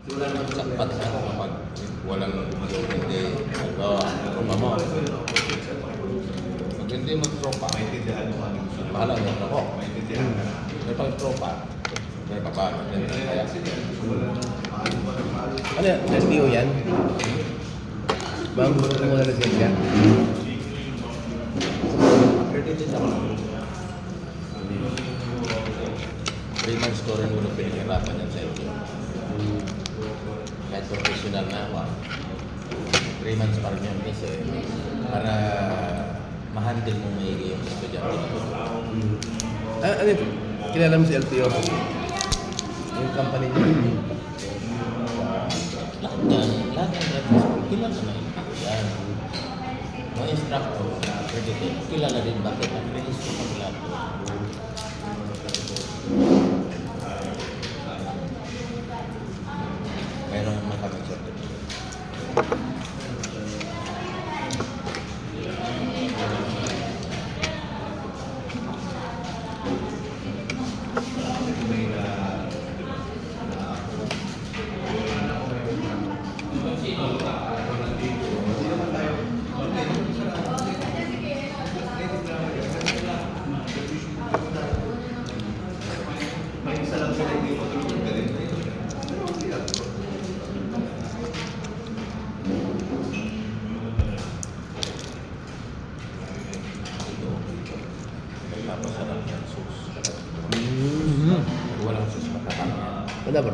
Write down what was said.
Sapat na kapag walang hindi. Tropa mo. Pag hindi mag-tropa, bahala yung ako. May pag-tropa, may papago. Kaya Ano yan? LTO yan? Bang gusto mo na lisensya? accredited ako. 3 months ko rin muna pinahirapan yan sa inyo. Kahit professional na ako, 3 months pa rin yung miss para ma-handle mo maigi yung estudyante na ito. Ano ito? Kilala mo si LTO? Yung company niya? Lahat yan, lahat ng driving school, kilala na yung yan. Mga instructor, accredited, kilala din bakit ang release ko pag lahat.